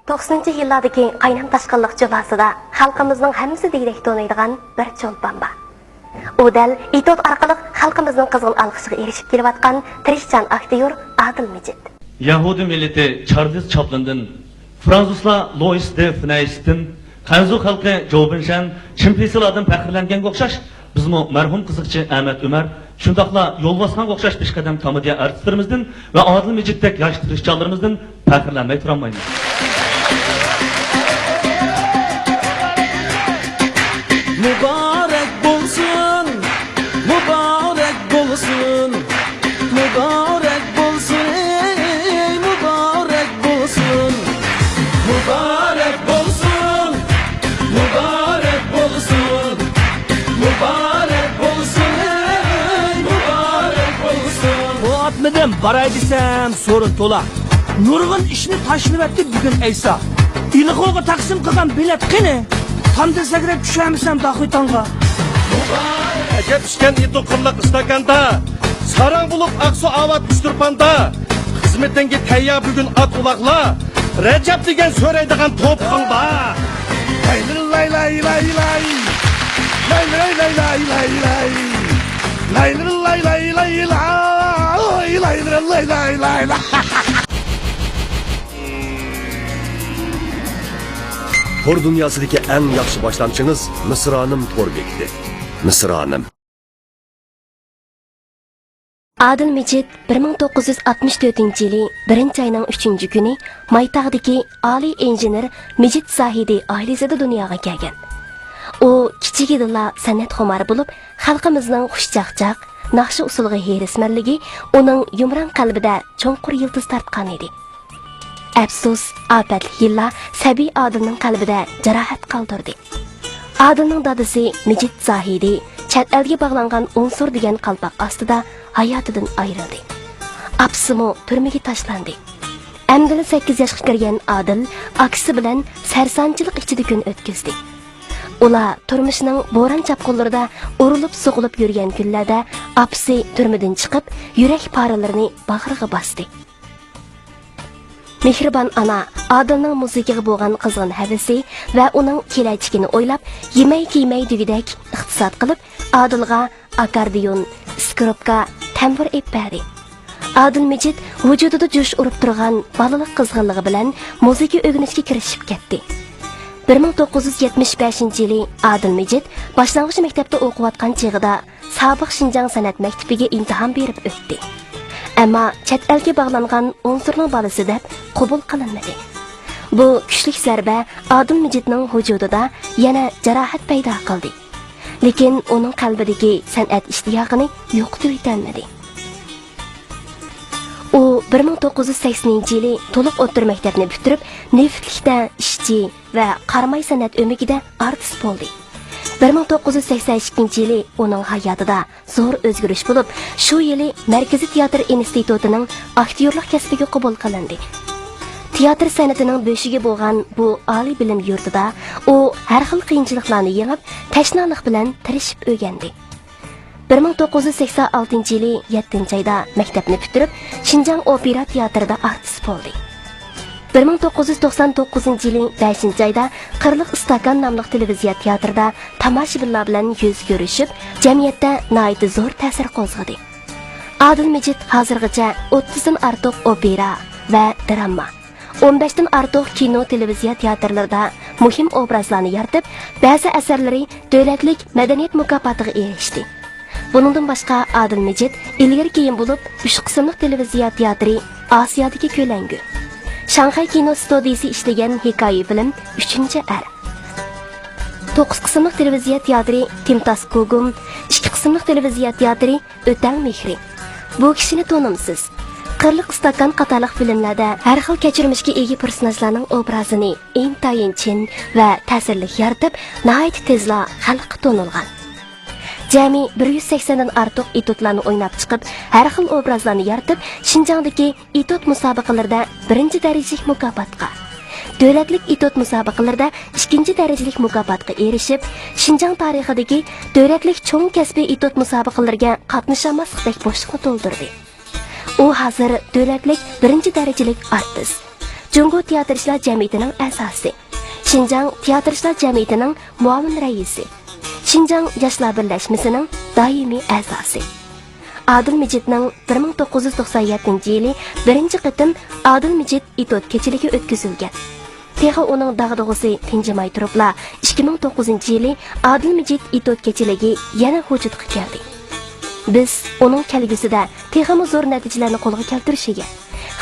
90 yillardagi qaynam tashqinliq jilosida xalqimizning hammasi degdek to'naydigan bir cho'lpon bor. U dal itot orqali xalqimizning qizg'in olqishiga erishib kelayotgan tirishchan aktyor Adil Mijit. Yahudi millati Charles Chaplin'dan, Fransuzlar Louis de Funès'dan, Qanzu xalqi Joe Binshan, chimpisalardan faxrlanganga o'xshash, bizmo marhum qiziqchi Ahmet Umar, shundaqla yo'l bosgan o'xshash peshqadam komediya artistlarimizdan va Adil Mijitdek yosh tirishchanlarimizdan faxrlanmay turolmaymiz. Mübarek bolsun, mübarek bolsun, mübarek bolsun, ey mübarek bolsun, mübarek bolsun, mübarek bolsun, mübarek bolsun, ey mübarek bolsun. Bu atmadım, baray desem sorun tola. Nurg'un ishni tashlab etdi bugun Aysa. İlg'o'ga taqsim qilgan bilet qani? Hamda sakrab tushamisan Daxutonga. Ajab pishgan ito qilliq istakanda, sarang bo'lib aqso avat usturpanda. Xizmatingga tayyor bugun at uloqla. Rajab degan so'raydigan to'pqinda. Lay lay lay lay lay. Lay lay lay lay lay lay. Lay lay lay lay lay. Lay lay lay lay lay. Tor dünyasındaki en yaxşı başlamçınız Mısranım Tor bekti. Mısranım. Adil Mijit 1964 yili 1-ayning 3 kuni Maytag'dagi oliy injener Mijit Zahidi oilasida dunyoga kelgan. U kichigidala san'at xumar bo'lib, xalqimizning xushchaqchaq, naqshi usuliga herismanligi uning yumron qalbida cho'nqur yildiz tortgan edi. Afsus, ofatli yillar Sabiy Adilning qalbida jarohat qoldirdi. Adilning dadasi Mijit Zahidi chet elga bog'langan unsur degan qalpoq ostida hayotidan ayrildi. Apsimo turmaga tashlandi. Amdili 8 yoshga kirgan Adil aksi bilan sarsanchilik ichida kun o'tkazdi. Ular turmushining bo'ron chapqinlarida urilib so'qilib yurgan kunlarda apsi turmadan chiqib, yurak paralarini bag'riga bosdi. Mehribon ana Adilning musiqaga bo'lgan qizg'in havasi va uning kelajagini o'ylab, yemay-kiymay degidek iqtisod qilib, Adilga akordeon, skropka, tambur berdi. Adil Mijit vujudida jo'sh urib turgan balalik qizg'inligi bilan musiqa o'rganishga kirishib ketdi. 1975-yili Adil Mijit boshlang'ich maktabda o'qiyotgan chig'ida Sobiq Shinjang san'at maktabiga imtihon berib o'tdi. Ammo chet elga bog'langan unsurning bolasi deb qabul qilinmadi. Bu kuchli zarba Adil Mijitning vujudida yana jarohat paydo qildi. Lekin uning qalbidagi san'at ishtiyoqini yo'qotib etolmadi. U 1980-yili to'liq o'rta maktabni bitirib, neftlikda ishchi va qarmay san'at o'migida artist bo'ldi. 1982-yili uning hayotida zo'r o'zgarish bo'lib, shu yili Markaziy teatr institutining aktyorlik kasbiga qabul qilindi. Teatr san'atining bo'shiga bo'lgan bu oliy bilim yurtida u har xil qiyinchiliklarni yengib, tashnalik bilan tirishib o'rgandi. 1986-yili 7-oyda maktabni bitirib, Shinjang opera teatrida artist bo'ldi. 1999-yili 5-oyda Qirliq Istakan nomli televiziya teatrida tomoshabinlar bilan yuz ko'rishib, jamiyatda nihoyat zo'r ta'sir qo'zg'adi. Adil Mijit hozirgacha 30 dan ortiq opera va drama, 15 dan ortiq kino televiziya teatrlarida muhim obrazlarni yaratib, ba'zi asarlari davlatlik madaniyat mukofotiga erishdi. Buningdan boshqa Adil Mijit ilgari keyin bo'lib 3 qismli televiziya teatri Osiyodagi ko'langu, Shanxay kino studiyasi ishlagan hikoya film 3-er, 9 qismli televiziya teatri Timtas Kugum, 2 qismli televiziya teatri O'tal Mehri. Bu kishini tanimsiz. Qirliq Istakan qatorliq filmlarda har xil kechirmishga ega personajlarning obrazini intayin chin va ta'sirli yaratib, nihoyat tezla xalqqa tanilgan. Jami 180 dan ortiq etudlarni o'ynab chiqib, har xil obrazlarni yaratib, Shinjongdagi etud musobaqalarida 1-darajalik mukofotga, davlatlik etud musobaqalarida 2-darajalik mukofotga erishib, Shinjong tarixidagi davlatlik cho'ng kasbiy etud musobaqalariga qatnashamaslikdek bo'shliqni to'ldirdi. U hozir davlatlik 1-darajalik artist. Jungo Teatrchilar jamiyatining asosi, Xinjiang Teatrchilar jamiyatining muavin raisi, Xinjiang yoshlar birlashmasining doimiy a'zosi. Adil Mijitning 1997-yili birinchi qitim Adil Mijit itot kechiligi o'tkazilgan. Texi uning dag'dug'isi tinjimay turibla 2009-yili Adil Mijit itot kechiligi yana vujudga keldi. Biz uning kelgusida texmi zo'r natijalarni qo'lga keltirishiga,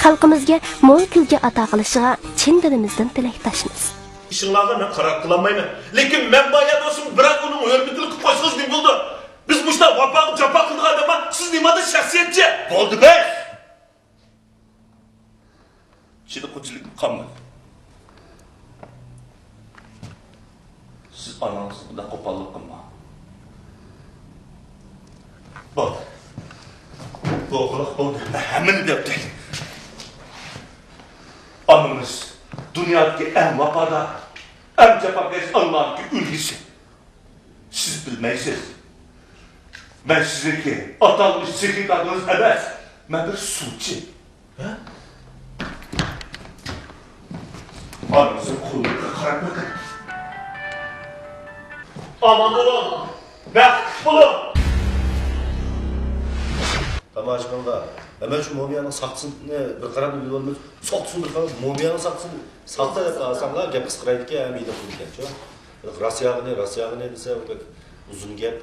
xalqimizga mo'l kulga ato qilishiga chin dilimizdan tilakdoshmiz. İşinlarga men qarab qilmayman. Lekin men boya do'stim, biroq uning hurmatini qilib qo'ysangiz nima bo'ldi? Biz mushta vafoga jafo qilgan odamlar, siz nimada shaxsiyatchi? Bo'ldi be. Chidiqchilik qilmang. Siz anangiz bilan qo'pollik qilmang. Bo'ldi. To'g'ri bo'ldi. Hammani debdi. Anangiz dünyadaki en vafadar, en cefakeş Allah'ın ülgisi. Siz bilmeysiniz. Ben sizinki atalmış sekreteriniz evet. Ben bir suçi. Aranızın kulluğuna karak bakın. Aman olun. Vakit bulun. Tamam aşkımda. Hemen şu mobiyanın saksını bir qarab bilib olmaz. Soqsin bir qarab mobiyanın saksını saqta deb qalsanglar gap qisqaraydi ki hem iyda qo'ygancha. Rossiyani desa uzun gap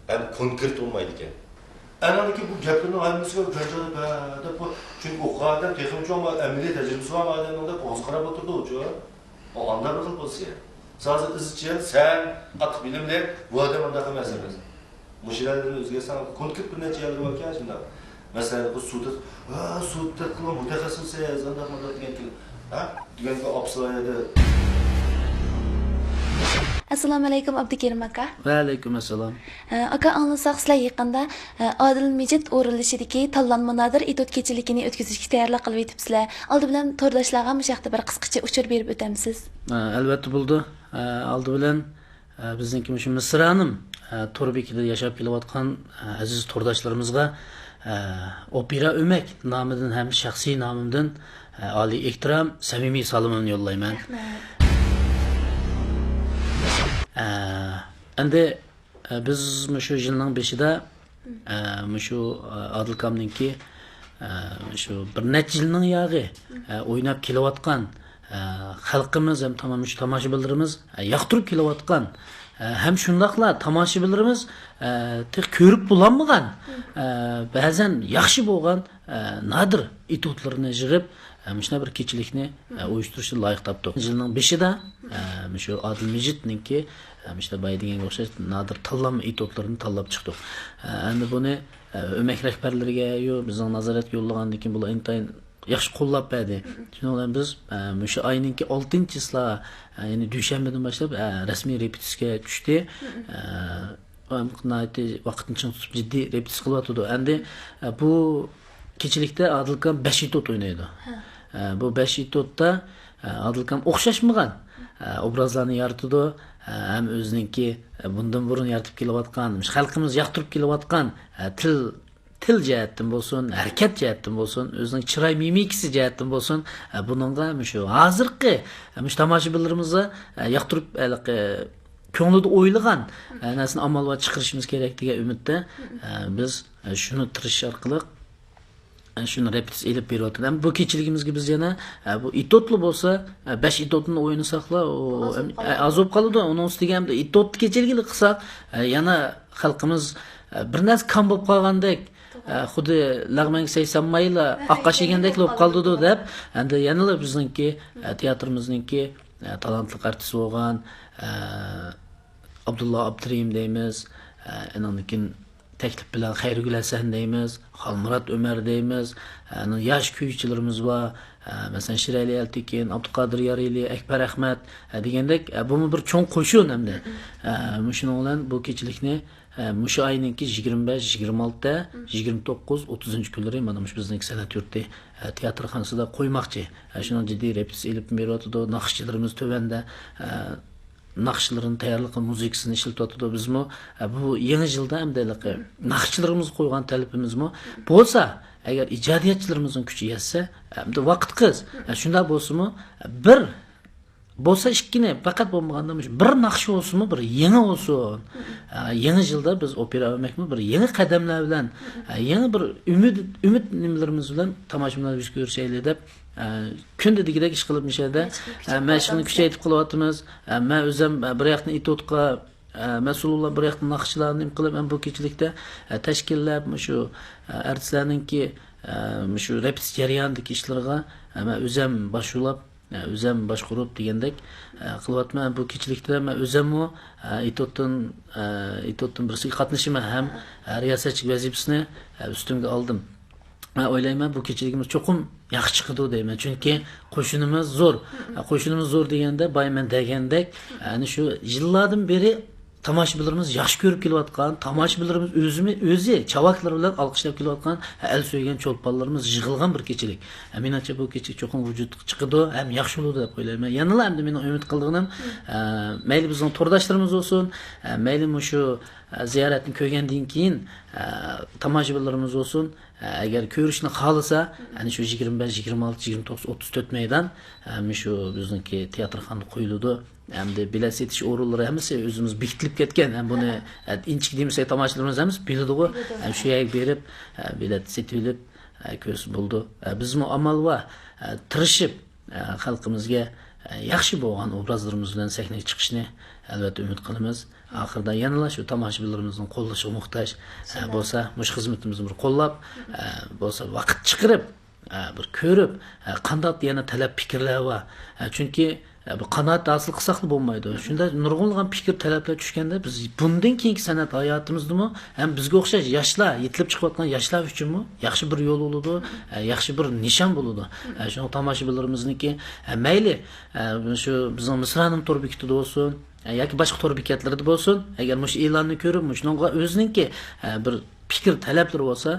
hem konkret olmaydi ekan. Ananiki bu gaplarning hammasiga o'xshaydi deb chunki o qadar texnik ama amaliy tajribasi bor odamlarda qo'z qarab o'tirdi o'cho. O anda bir xil bo'lsa. Hozir izchi sen qattiq bilimli bu odam unda emas emas. Mushlardan o'zgarsan konkret bir necha yillar bo'lgan shunda. Mesela bu sudda qilib mutaxassis zandaxonda degan ha deganga opsilaydi. Assalomu alaykum Abdukerim aka. Va alaykum assalom. Aka anlasak sizlar yaqinda Adil Mijit o'rinlashidagi tanlanma nadir itot kechiligini o'tkazishga tayyorlik qilib yetibsizlar. Oldi bilan to'rdoshlarga bu yoqda bir qisqacha uchur berib o'tamsiz. Albatta bo'ldi. Oldi bilan bizniki shu Misranim To'rbekida yashab kelayotgan aziz to'rdoshlarimizga opera o'mak nomidan ham shaxsiy nomimdan oliy ehtirom, samimiy salomimni yo'llayman. Endi biz shu yilning 5ida shu Adilkamninki shu bir necha yilning yog'i o'ynab kelayotgan xalqimiz ham tamom shu tomoshabinlarimiz yoqtirib kelayotgan hem shundaqla tomoshabinlarimiz ko'rib bo'lolmagan ba'zan yaxshi bo'lgan nadir etudlarni yig'ib shunday bir kechilikni uyushtirishni loyiq topdi. Yilning 5ida shu Adil Mijitninki işte bay deganga o'xshash nadir tanlanma etudlarni tanlab chiqdik. Endi buni o'mak rahbarlariga yo bizning nazoratga yo'llagandan keyin bular intayin yaxshi qo'llab berdi. Shuni bilan biz shu oyninki 6-chisla, ya'ni dushanbadan boshlab rasmiy repetitsiyaga tushdi. Vaqtni chin tutib jiddiy repetitsiya qilyotdi. Endi bu kechilikda Adilkam 5 etud o'ynaydi. Bu 5 etudda Adilkam o'xshashmagan obrazlarni yaratadi. Hem o'zininki bundan burun yaratib kelayotgan, xalqimiz yoqtirib kelayotgan til jihatdan bo'lsin, harakat jihatdan bo'lsin, o'zining chiroy mimikasi jihatdan bo'lsin, buningga shu hozirgi tomoshabinlarimizga yoqtirib ko'nglida o'ylagan narsani amalga chiqarishimiz kerak degan umidda biz shuni tirish orqali shuni repetitsiya elib beryapti. Bu kechiligimizga biz yana bu etotli bo'lsa 5 etotni o'ynasaqlar azob qoladi. Uning ustiga ham etotni kechiligini qilsak yana xalqimiz bir narsa kam bo'lib qolgandek xuddi lag'mang saysanmayla oqqash yegandek bo'lib qoldi deb endi yana bizningki teatrimizningki talantli artist bo'lgan Abdullah Abdurim deymiz, anankin teklif bilan Xayrigul Hasan deymiz, Xalmurat Ömer deymiz, yosh kuychilarimiz bor, masalan Shirali Altekin, Abduqodir Yareli, Akbar Ahmad degandek bu bir cho'ng qo'shin hamda shuning bilan bu kechilikni mushu oyninki 25, 26, 29, 30 kunlari mana shu bizning san'at yurti teatrxonasida qo'ymoqchi. Shuni jiddiy repetitsiya elib beryapti. Naqshchilarimiz tövanda naqshlarni tayyorlik muzikasini ishlatyapti. Bizmi bu yangi yilda hamda naqshchilarimiz qo'ygan talabimizmi bo'lsa agar ijodiyotchilarimizning kuchi yetsa, endi vaqt qiz. Shunda bo'lsa-mu, bir bo'lsa ikkini faqat bo'lmaganda bir naqshi bo'lsinmi, bir yangi bo'lsin. Yangi yilda biz opera olmakmi, bir yangi qadamlar bilan, yangi bir umid nimalarimiz bilan tomoshabinlar yuz ko'rishaylik deb kunda degidek ish qilib mishada mashqni kuchaytirib qilyapmiz. Men o'zim bir yoqni itotqa mas'ullar bir yoqni naqshlarni qilib bu kechilikda tashkillab shu artistlarningki shu repetitsiya jarayonidagi ishlarga men o'zim boshulab o'zim boshqarib degandek qilyapman. Bu kechilikda men o'zimmi itotdan birisiga qatnashimman ham riyosatchilik vazifasini ustimga oldim. Men o'ylayman bu kechiligimiz cho'qim yaxshi chiqadi deyman. Chunki qo'shinimiz zo'r. Qo'shinimiz zo'r deganda bayman degandek, ya'ni shu yillardan beri tomoshabinlarimiz yaxshi ko'rib kelayotgan, tomoshabinlarimiz o'zi chavaklar bilan olqishlab kelayotgan, el so'ygan cho'lponlarimiz yig'ilgan bir kechilik. Menimcha bu kechilik cho'qim vujudga chiqadi, ham yaxshi bo'ladi deb o'ylayman. Yana ham mening umid qilganim, mayli bizning to'rdoshlarimiz bo'lsin, mayli shu ziyoratni ko'rgandan keyin tomoshabinlarimiz bo'lsin, agar ko'rishni xohlasa, ana shu 25, 26, 29, 34 maydon shu bizningki teatrxonada qo'yiladi. Hamda bilet setish o'rinlari hammasi o'zimiz bekitilib ketgan. Ham buni inchik demasa tomoshabinlarimiz hammasi biladi-ku. Ham shu yerga berib bilet setilib ko'rs bo'ldi. Bizmi amal va tirishib xalqimizga yaxshi bo'lgan obrazlarimiz bilan sahnaga chiqishni albatta umid qilamiz. Oxirida yana shu tomoshabinlarimizning qo'llashiga muhtoj bo'lsa, mush xizmatimizni bir qo'llab, bo'lsa vaqt chiqarib, bir ko'rib, qanday yana talab fikrlar va chunki bu qanoat hosil qilsak bo'lmaydi. Shunda nurg'unlagan fikr talablar tushganda biz bundan keyingi san'at hayotimizda ham bizga o'xshash yoshlar, yetilib chiqayotgan yoshlar uchunmi yaxshi bir yo'l bo'ladi, yaxshi bir nishon bo'ladi. Shu tomoshabinlarimizniki mayli shu bizning Misranim to'r bekitida bo'lsin, yoki boshqa to'r bekatlarida bo'lsin, agar mush e'lonni ko'rib, shunga o'ziningki bir fikr talablari bo'lsa,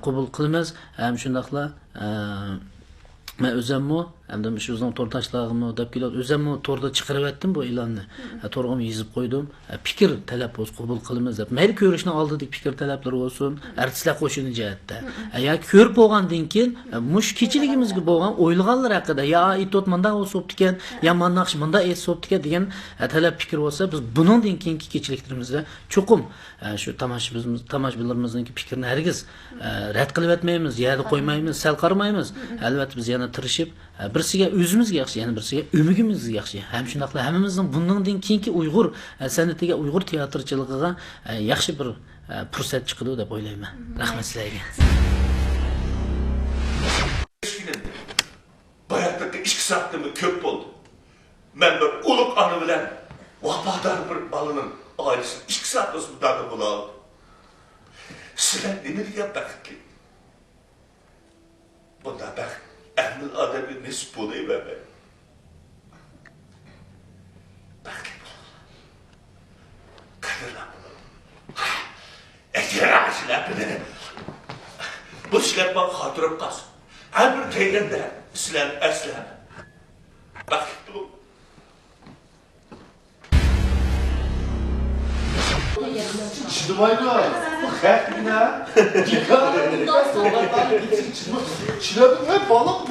qabul qilamiz. Ham shundaqla men o'zimmi hamda shu o'zim to'rdoshlarimiz deb kelib o'zimmi to'rda chiqarib etdim bu e'lonni. To'rg'im yozib qo'ydim. Fikr talab bo'lsa qabul qilamiz deb. Mayli ko'rishni oldidagi fikr talablar bo'lsin, artistlar qo'shini jihatda. Yoki ko'rib bo'lgandan keyin mush kechiligimizga bo'lgan o'ylaganlar haqida, ya itot manda o'sib ekan, ya mannaqsh manda o'sib ekan degan talab fikr bo'lsa, biz buningdan keyingi kechiliklarimizda cho'qim shu tomoshabinlarimizning fikrini hargiz rad qilib etmaymiz, yerda qo'ymaymiz, sal qaramaymiz. Albatta biz yana tirishib birisiga o'zimizga yaxshi, yana birisiga umigimizga yaxshi. Ham shundaqla hammamizning bundan keyingi Uyg'ur san'atiga, Uyg'ur teatrchiligiga yaxshi bir fursat chiqadi deb o'ylayman. Rahmat sizlarga. Bayatdaki 2 saatte mi köp oldu. Ben bir uluk anı bilen vafadar bir balının ailesi 2 saat nasıl bir tane bunu aldı. Sizler ne diye bakıtlı? Bunda bak, emin adamı nesip olayım ben. Bakın. Kadirler. Ecel ağaçlar bilene. Bu işler bana hatırım kalsın. Her bir teygende İslam eslam. Bakın bu. Çıdımaydı. Bu kâhtina. Dikkat. Soğuklardan gitsin çıdıma. Çıladım hep balık.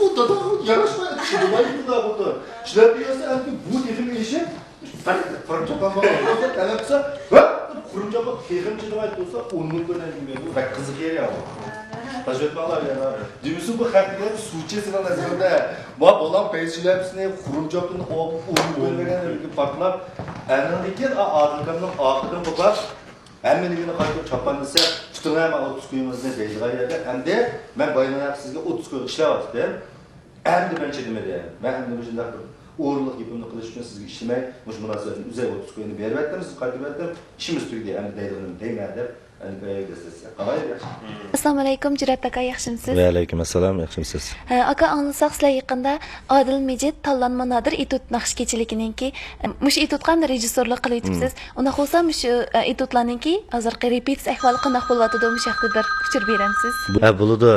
Bu dada yaraşma. Çıdımaydı da burada. Çıladım yasa bu defim işi. Fırtıkan var. Kalemsa. Kurunca bak. Keyfim çıdımaydı olsa onun dönem gibi. Bak kızık yer ya. Taşıtmalar ya. Diyorsun bu kâhtina suçesine nazarında. Balam peysiler hepsini kuruncaktın o onun bölmeden bir patlap. Anındaki adılkanın ağırlığını bakar. Hemen evine kayıp çapanlısı tutuna hemen 30 kuyumuzda beydiğe yerde. Hem de ben bayanarak sizge 30 kuyum işler var dedim. Hem de ben çedime de. Ben hem de bu şimdi uğurluk yapımını kılıç için sizge işlemeyi bu münasebetini üzeri 30 kuyunu bir ettim. Siz kayıp ettim. İşimiz tüy diye hem de deydiğini değmedim. Assalomu alaykum, Jurat aka, yaxshimisiz? Va alaykum assalom, yaxshimisiz. Aka, anlasak sizlar yaqinda Adil Mejid tanlanma Nadir etut naqsh kechiligininki mush etutga rejissorlik qilib o'tibsiz. Unda xo'sa mush etutlarninki hozirgi repetitsiya ahvoli qanday bo'lyapti, mush haqida bir fikr beramsiz? Bo'ladi.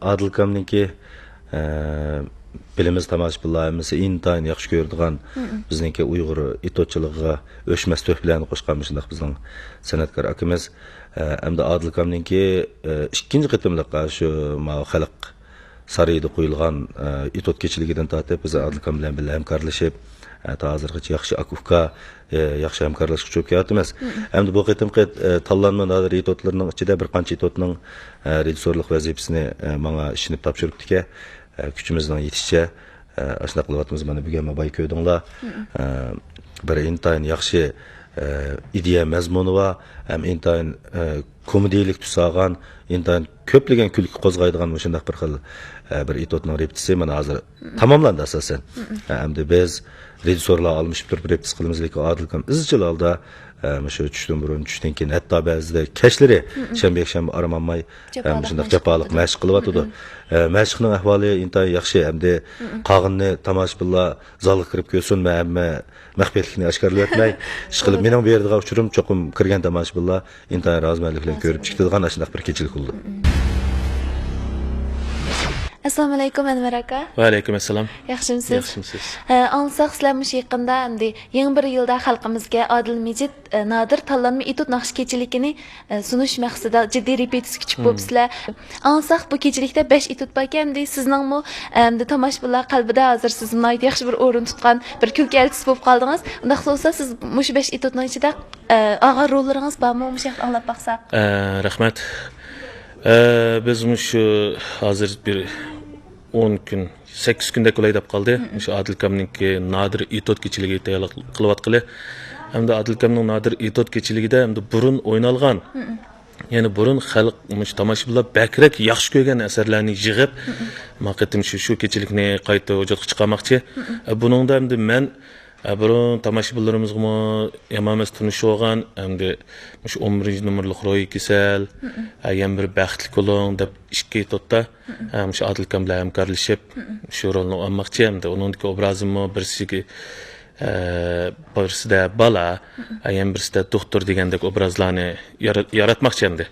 Adil kamninki bilimiz tomoshabinlarimiz intayin yaxshi ko'radigan bizningki Uyg'ur itotchiligiga o'chmas to'plarni qo'shgan shunday bizning san'atkor akamiz hamda Adil Kamninki ikkinchi qitimliq shu xalq sarayida qo'yilgan itot kechiligidan tortib biz Adil Kam bilan birga hamkorlashib ta hozirgacha yaxshi akuka yaxshi hamkorlashib chiqib kelyapmiz. Hamda bu qitimqi tanlanma nadir itotlarning ichida bir qancha itotning rejissyorlik vazifasini menga ishinib topshiribdi-ki, kuchimizning yetishicha ashuna qilyapmiz. Mana bugun boy ko'rdinglar. Bir intayin yaxshi ideya mazmuni va ham intayin komediyalik tusagan, intayin ko'plagan kulki qo'zg'aydigan shunday bir xil bir itotning repetitsiyasi mana hozir tamomlandi asosan. Hamda biz rejissyorlar almış bir repetitsiya qilamiz, lekin Adil Kam izchil holda shu tushdan burun, tushdan keyin hatto ba'zida kechlari shanba aramanmay shunday jafoliq mashq qilyotdi. Mashqning ahvoli intayin yaxshi, hamda qog'inni tomoshabinlar zalga kirib ko'rsin, hamma maxfiyatlikni oshkorlayotmay ish qilib mening bu yerga uchurim cho'qim kirgan tomoshabinlar intayin rozmanlik bilan ko'rib chiqadigan shunday bir kechilik bo'ldi. Assalomu alaykum Anvar aka. Va alaykum assalom. Yaxshimisiz? Yaxshimisiz. Ansaq sizlar mush yaqinda endi yangi bir yilda xalqimizga Adil Mejit Nadir tanlanma itut naqsh kechiligini sunish maqsadida jiddiy repetitsiya kuchib bo'libsizlar. Ansaq bu kechilikda 5 itut bor ekan, endi sizningmi endi tomoshabinlar qalbida hozir siz nihoyat yaxshi bir o'rin tutgan bir kulki elchisi bo'lib qoldingiz. Unda bo'lsa siz mush 5 itutning ichida og'ir rollaringiz bormi? Mush yoqda anglab baqsaq. Rahmat. Biz mush hozir bir 10 kun, 8 kunda qolay deb qoldi. Shu Adil Kamninki Nadir itot kechiligi tayyorlik qilyaptqili. Hamda Adil Kamning Nadir itot kechiligida hamda burun o'ynalgan. Ya'ni burun xalq mush tomoshabinlar bakrak yaxshi ko'rgan asarlarni yig'ib, maqatim shu kechilikni qayta vujudga chiqarmoqchi. Buningda hamda men burun tomoshabinlarimizga yamamas tunishib olgan hamda shu 11 nomerlik ro'yi kasal, ham bir baxtli bo'ling deb ishga yetotda shu Adil Kam bilan hamkorlashib shu rolni olmoqchi. Hamda uningdagi obrazimni birisida bola, ham birisida doktor degandek obrazlarni yaratmoqchi hamda.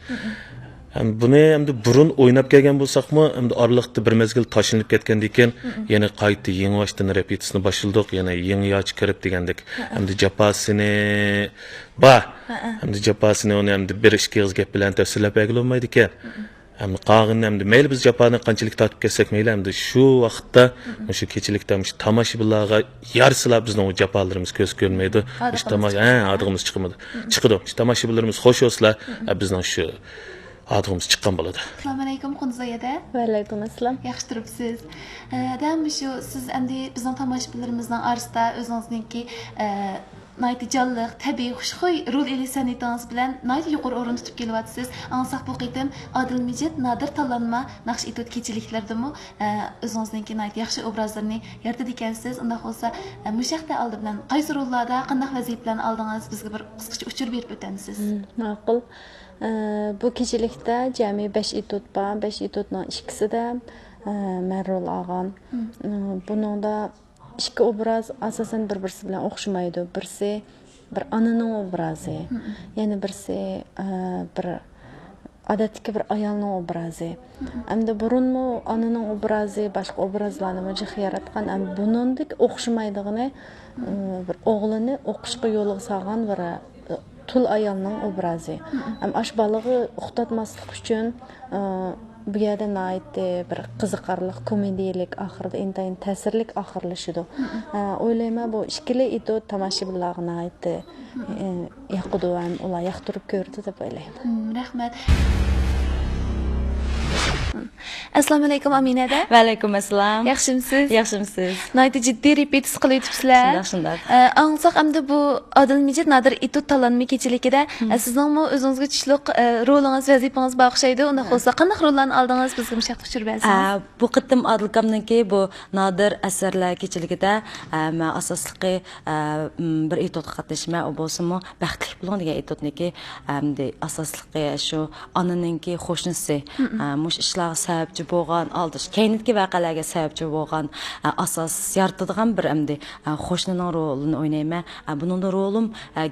Buni hamda burun o'ynab kelgan bo'lsaqmi, hamda oraliqda bir mezgil tashlanib ketgandan keyin yana qayta yangi boshdan repetitsiyani boshladik, yana yangi yoch kirib degandek. Hamda japasini hamda japasini uni hamda bir ikki yuz gap bilan tafsirlab berib olmaydi ekan. Hamda qog'inni hamda mayli biz japani qanchalik tortib ketsak mayli, hamda shu vaqtda shu kechilikda tomoshabinlarga yarsilab bizning japalarimiz ko'z ko'rmaydi. Adig'imiz chiqmadi. Chiqdi. Tomoshabinlarimiz xush bo'lsalar, bizning shu adımız çıqqan bo'ladi. Assalomu alaykum Xunzoyada. Va alaykum assalom. Yaxshi turibsiz. Dam shu siz endi bizning tomoshabinlarimizning orasida o'zingizningki naytijonliq, tabiiy, xushxuy rol eli san'atingiz bilan nayt yuqori o'rin tutib kelyapsiz. Ansaq bu qitim Adil Mejit Nadir tanlanma naqsh itut kechiliklardami o'zingizningki nayt yaxshi obrazlarni yaratadi ekansiz. Unda bo'lsa mushaqda oldi bilan qaysi rollarda qanday vazifalarni oldingiz bizga bir qisqacha uchur berib o'tasiz. Ma'qul. Bu kechilikda jami 5 itut bor. 5 itutning ikkisida men rol olgan. Buningda ikki obraz asosan bir-birisi bilan o'xshamaydi. Birisi bir onaning obrazi, yana birisi bir odatdagi bir ayolning obrazi. Hamda burunmi onaning obrazi boshqa obrazlarni mujih yaratgan, ham buningdek o'xshamaydigini bir o'g'lini o'qishga yo'lga solgan bir tul ayolning obrazi. Ham ash balig'i uxtatmaslik uchun bu yerda naytdi bir qiziqarli komediyalik oxirida intayin ta'sirlik oxirlashidi. O'ylayman bu ikkili itut tomoshabinlarga naytdi yoqdi ham ular yoqtirib ko'rdi deb o'ylayman. Rahmat. Assalomu alaykum Aminada. Va alaykum assalom. Yaxshimisiz? Yaxshimisiz. Nayt jiddiy repetitsiya qilyapsizlar. Shunday. Ansaq hamda bu Adil Mejit Nadir itut tanlanma kechiligida sizningmi o'zingizga tushliq rolingiz, vazifangiz baxshaydi. Unda bo'lsa qanday rollarni oldingiz bizga mushaq tushirib bersangiz? Bu qitim Adil Kamninki bu Nadir asarlar kechiligida men asosliqi bir itutga qatnashma, u bo'lsa-mu baxtli bo'ling degan itutniki hamda asosliqi shu onaninki qo'shnisi mush ishlarga sababchi bo'lgan, aldish keynitki voqealarga sababchi bo'lgan asos yaratadigan bir hamda qo'shnining rolini o'ynayman. Buning rolim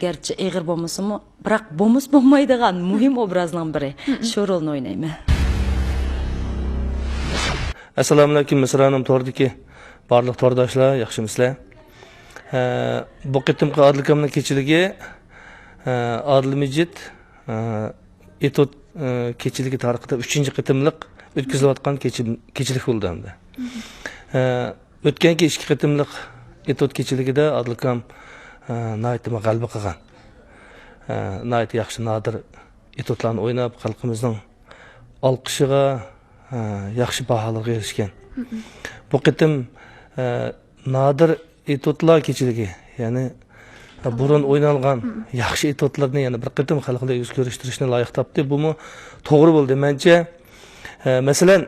garchi ig'ir bo'lmasa-mu, biroq bo'lmaydigan muhim obrazning biri. Shu rolni o'ynayman. Assalomu alaykum Misranim tordiki. barliq tordoshlar, yaxshimisizlar? Bu qitimqi Adil akamning kechiligi Adil Mijit etot kechiligi tarixida 3-qitimliq o'tkazilayotgan kechilik bo'ldi hamda. O'tganki 2-qitimliq etot kechiligida Adil akam naytimi g'alaba qilgan. Nayt yaxshi nadir etotlarni o'ynab, xalqimizning olqishiga yaxshi baholarga erishgan. Bu qitim nadir etotlar kechiligi, ya'ni burun o'ynalgan yaxshi etotlarni yana bir qitim xalqlar yuz ko'rishtirishni loyiq topdi. Bu to'g'ri bo'ldi mencha. Masalan,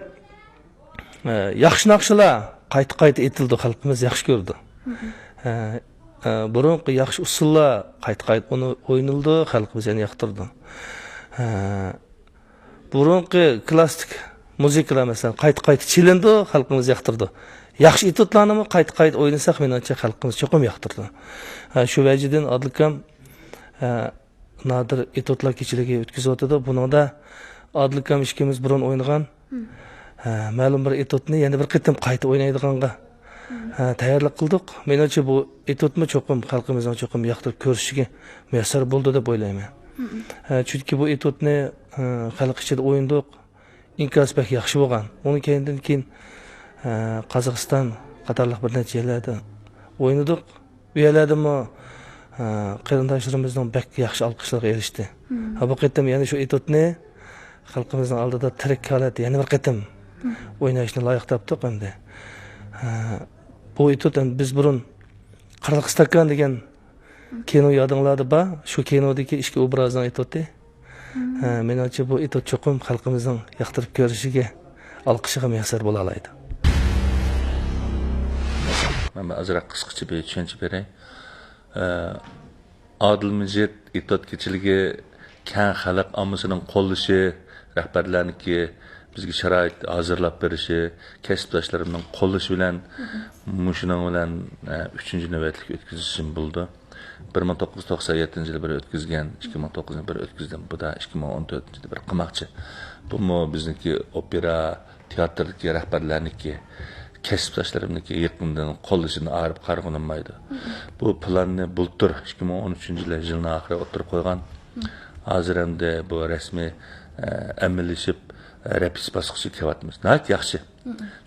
yaxshi naqshlar qayta etildi, xalqimiz yaxshi ko'rdi. Burunqi yaxshi usullar qayta uni o'ynaldi, xalqimiz yana yoqtirdi. Burunqi klassik muzikalar masalan qayta chilindi, xalqimiz yoqtirdi. Yaxshi etotlarni qayta o'ynasak, menimcha xalqimiz cho'qim yoqtirdi. Shu vajidan Adil akam nadir etotlar kechiligi o'tkazayotdi. Buningda Adil akam ishkimiz burun o'ynagan ma'lum bir etotni yana bir qitim qayta o'ynaydiganga tayyorlik qildik. Menimcha bu etotni cho'qim xalqimizning cho'qim yoqtirib ko'rishiga muyassar bo'ldi deb o'ylayman. Chunki bu etotni xalq ichida o'yindik, inkasbek yaxshi bo'lgan. Uni keyin Qozog'iston qatorliq bir necha yillarda o'ynadik. Bu yerlardami qarindoshlarimizning bek yaxshi olqishlarga erishdi. Bu qitim yana shu etotni xalqimizning oldida tirik holat yana bir qitim o'ynashni loyiq topdik endi. Bu etot biz burun Qirg'iz stakan degan kino yodinglarda bor. Shu kinodagi ishki obrazdan etotdi. Menimcha bu etot cho'qim xalqimizning yoqtirib ko'rishiga, olqishiga muyassar bo'la oladi. Men azroq qisqacha bir tushuncha beray. Adil Mijit etot kechiligi keng xalq ommasining qo'llashi, rahbarlarniki bizga sharoit hozirlab berishi, kasbdoshlarimning qo'llashi bilan mushuning bilan 3-navbatlik o'tkazishim bo'ldi. 1997-yilda bir o'tkazgan, 2009-da bir o'tkazdim. Bu da 2014-yilda bir qilmoqchi. Bu bizniki opera, teatrdagi rahbarlarniki, kasbdoshlarimniki yaqindan qo'llashini arib qarg'onmaydi. Bu planni bultur 2013-yil yilning oxiri o'tirib qo'ygan. Hozir hamda bu rasmiy amalishib repis bosqichi kelyapmiz. Nəhayət yaxşı.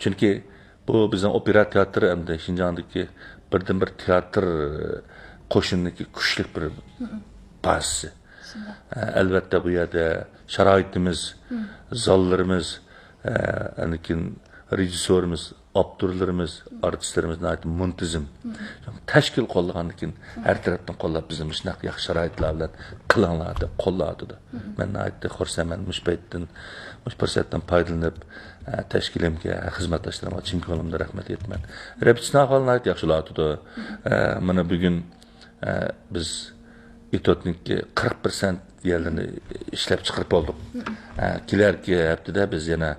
Chunki bu bizning opera teatri hamda Şinjandagi birdan-bir teatr qo'shinniki kuchli bir bazasi. Albatta bu yerda sharoitimiz, zallarimiz, anikin rejissyorimiz, aktorlarimiz, artistlarimiz nəhayət muntizim. Tashkil qo'llagandan har tarafdan qo'llab bizim shunaqa yaxshi sharoitlar bilan qilinglar deb qo'lladi. Men nəhayət xursandman mush paytdan, mush fursatdan foydalanib tashkilimga, xizmatdoshlarimga chin ko'nglimdan rahmat aytaman. Repetitsiya nəhayət yaxshiladi. Mana bugun biz etotniki 40% yerlerini ishlab chiqarib oldik. Kelarki haftada biz yana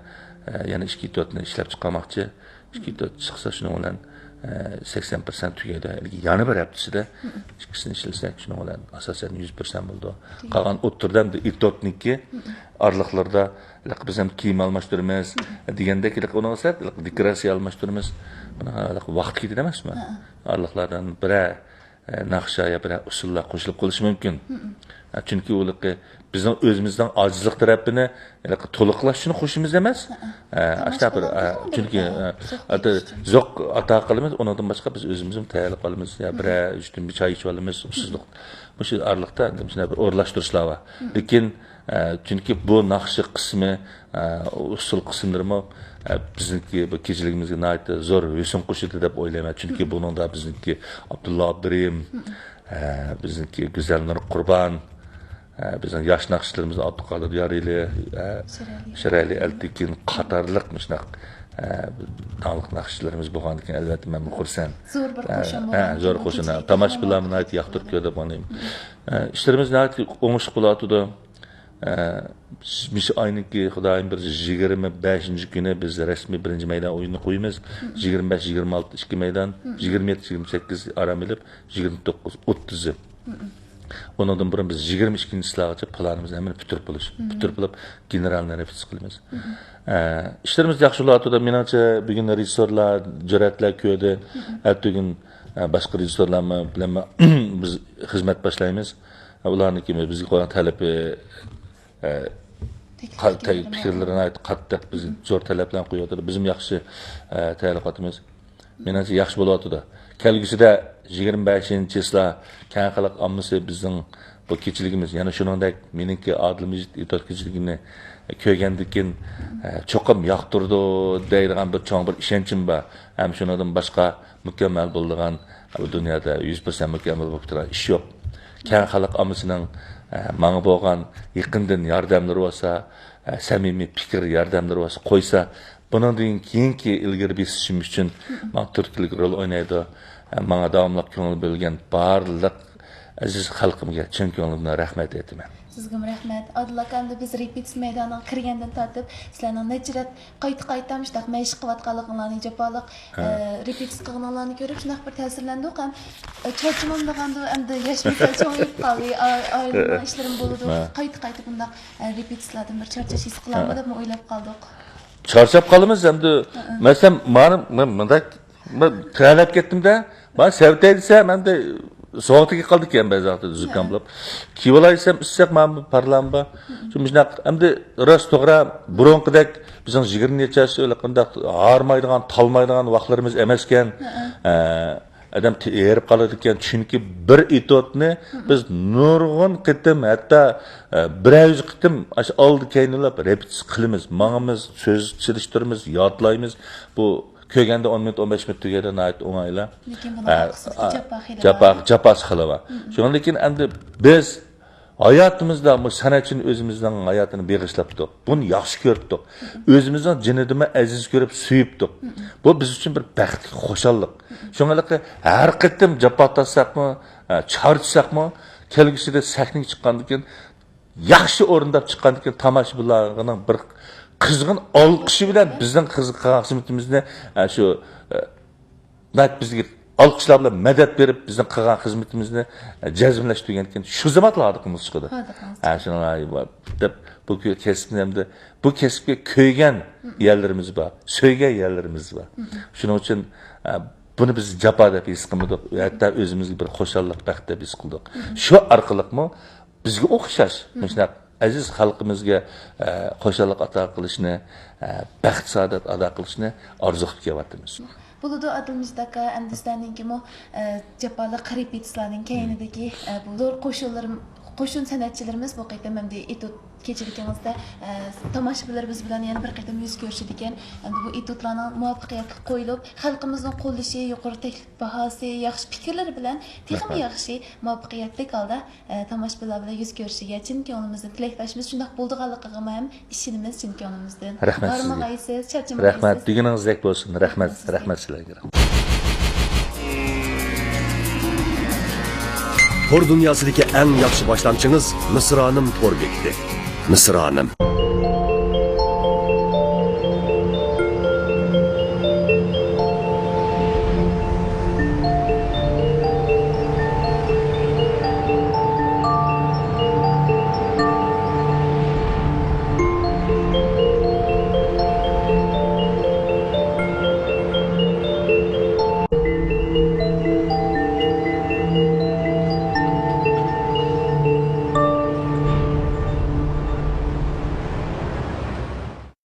2 etotni ishlab chiqarmoqchi. 2 etot chiqsa shuni bilan 80% tugaydi. Yana bir haftasida ikkisini ishlasak shuni bilan asosan 100% bo'ldi. Qolgan o'ttirdan etotniki arliqlarda biz ham kiyim almashtiramiz degandek uni olsak, dekoratsiya almashtiramiz. Buni vaqt ketadi emasmi? Arliqlardan biri naqsha ya bir usullar qo'shilib qolishi mumkin. Chunki ularga bizning o'zimizdan ojizlik tarafini to'liqlashni xo'shimiz emas. Ashta bir chunki zoq ata qilamiz, undan boshqa biz o'zimiz ham tayyorlab qolamiz. Ya bir uchdan bir choy ichib olamiz, usuzlik. Bu shu arliqda shunday bir o'rlashtirishlar bor. Lekin chunki bu naqshi qismi, usul qismlarimi bizniki bu kechiligimizga nayt zo'r yo'sin qo'shidi deb o'ylayman. Chunki buningda bizniki Abdulla Abdurim, bizniki Go'zal Nur Qurbon, bizning yosh naqshlarimiz Abduqodir Yorili, Shirali Altekin qatorliq mushnaq taniqli naqshlarimiz bo'lgan ekan. Albatta men xursand. Zo'r bir qo'shin bo'lgan. Zo'r qo'shin. Tomoshabinlarni nayt yoqtirib ko'rdi buning. Ishlarimiz nayt o'ng'ish qiladi. Biz ayniki Xudoyim bir 25-kuni biz rasmiy birinchi maydon o'yinni qo'yamiz. 25-26 2 maydon, 27-28 aram elib, 29-30 Bundan burun biz 22 silahgacha planımız hemen bitirip buluş. Bitirip bulup generalni repetitsiya qilamiz. İşlerimiz yaxshi bo'lyapti. Menimcha bugun rejissorlar, jur'atlar ko'ydi. Ertaga boshqa rejissorlar bilan biz xizmat boshlaymiz. Ularniki bizga qo'ygan talabi fikrlarini aytib qattiq biz zo'r talablar qo'yadi. Bizim yaxshi tayyorligimiz. Menimcha yaxshi bo'lyapti. Kelgusida 25-yilda keng xalq ommasi bizning bu kechiligimiz, yana shuningdek meningki Adil Mejit itoat kechiligini ko'rgandan cho'qim yoqtirdi deydigan bir cho'ng bir ishonchim bor. Ham shundan boshqa mukammal bo'lgan bu dunyoda 100% mukammal bo'lib turgan ish yo'q. Keng xalq ommasining menga bo'lgan yaqindan yordamlari bo'lsa, samimiy fikr yordamlari bo'lsa qo'ysa, bundan keyingi ilgari besishim uchun men turklik rol o'ynaydi. Menga davomli ko'ngil bo'lgan barliq aziz xalqimga chin ko'nglimdan rahmat aytaman. Sizga rahmat. Adil akamda biz repetitsiya maydoniga kirgandan tortib, sizlarning nechirat qayta mushtaq mashq qilayotganligingizni japoliq repetitsiya qilganligingizni ko'rib, shunday bir ta'sirlandik ham. Cho'chimamdaganda endi yosh misol cho'yib qoldi, oilaning ishlarim bo'ldi. Qayta bunday repetitsiyalardan bir charchash his qilaman deb o'ylab qoldik. Charchab qolamiz endi. Masalan, men tayyorlab ketdim-da, men sevtay desam, menda sovuqdagi qoldik ham ba'zi vaqtda zukam bo'lib. Kiyolaysam issiq men parlambba. Shunday endi rost to'g'ri burunqidek bizning 20 necha yosh o'la qanday ağrmaydigan, talmaydigan vaqtlarimiz emas ekan. Adam erib qoladi ekan, chunki bir etotni biz nurg'un qitim, hatto 100 qitim oldi keynilab repetitsiya qilamiz. Mangimiz, so'z chirishtiramiz, yodlaymiz. Bu ko'rganda 10 minut 15 minut tugadi nayt o'ngayla. Japas qilava. Shundan lekin endi biz hayotimizda bu san'atchining o'zimizning hayotini beg'ishlabdik. Buni yaxshi ko'rdik. O'zimizning jinidimi aziz ko'rib suyibdik. Bu biz uchun bir baxt, xo'shallik. Shuningdek har qitim japa tasaqmi, charchsaqmi, kelgusida sahnaga chiqqandan keyin yaxshi o'rindab chiqqandan keyin tomoshabinlarning bir qizg'in olqishi bilan bizning xizmatimizni shu bizga olqishlar bilan madad berib bizning qilgan xizmatimizni jazmlashtirgan ekan shu zamonlarda qilib chiqadi. Deb bu kasbni hamda bu kasbga ko'ygan yerlarimiz bor, so'ygan yerlarimiz bor. Shuning uchun buni biz japa deb his qilmadik, hatto o'zimizga bir xo'shallik, baxt deb his qildik. Shu orqaliqmi bizga o'xshash shunday aziz xalqimizga xo'shallik ato qilishni, baxt saodat ato qilishni orzu qilib kelyapmiz. Buludu adılmışdaki endüstendeki mo japalı repetitsiyalarning keyinidagi bu zo'r qo'shun san'atchilarimiz bu qayta mende etut keçiligimizde tomoshabinlarimiz bilan yana bir qayta yuz ko'rishdi ekan. Endi bu etutlarning muvaffaqiyatga qo'yilib, xalqimizning qo'llashi, yuqori taklif bahosi, yaxshi fikrlar bilan texnik yaxshi muvaffaqiyatli holda tomoshabinlar bilan yuz ko'rishiga chin ko'nglimizdan tilakdoshimiz. Shunday bo'ldiganligiga ham ishonamiz chin ko'nglimizdan. Rahmat. Rahmat. Deganingizdek bo'lsin. Rahmat sizlarga. Tor dünyasındaki en yaxshi başlamçınız Mısranım Tor bekti. Mısranım.